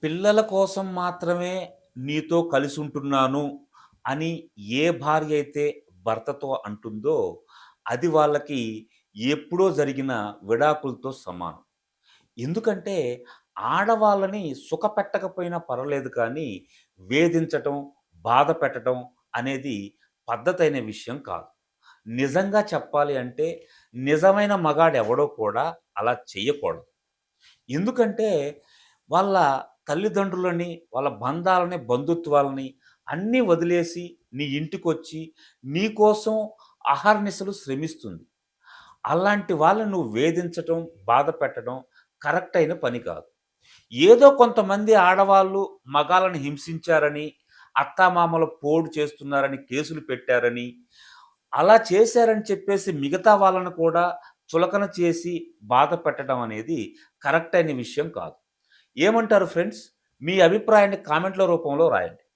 పిల్లల కోసం మాత్రమే నీతో కలిసుంటున్నాను అని ఏ భార్య అయితే భర్తతో అంటుందో, అది వాళ్ళకి ఎప్పుడో జరిగిన విడాకులతో సమానం. ఎందుకంటే, ఆడవాళ్ళని సుఖపెట్టకపోయినా పర్వాలేదు కానీ, వేధించటం, బాధ పెట్టడం అనేది పద్ధతైన విషయం కాదు. నిజంగా చెప్పాలి అంటే, నిజమైన మగాడెవడో కూడా అలా చెయ్యకూడదు. ఎందుకంటే, వాళ్ళ తల్లిదండ్రులని, వాళ్ళ బంధాలని, బంధుత్వాలని అన్నీ వదిలేసి నీ ఇంటికొచ్చి, నీకోసం అహర్నిశలు శ్రమిస్తుంది. అలాంటి వాళ్ళని నువ్వు వేధించటం, బాధ పెట్టడం కరెక్ట్ అయిన పని కాదు. ఏదో కొంతమంది ఆడవాళ్ళు మగాళ్ళని హింసించారని, అత్తామామలు పోడు చేస్తున్నారని కేసులు పెట్టారని, అలా చేశారని చెప్పేసి మిగతా వాళ్ళని కూడా చులకన చేసి బాధ పెట్టడం అనేది కరెక్ట్ అయిన విషయం కాదు. ఏమంటారు ఫ్రెండ్స్? మీ అభిప్రాయాన్ని కామెంట్‌ల రూపంలో రాయండి.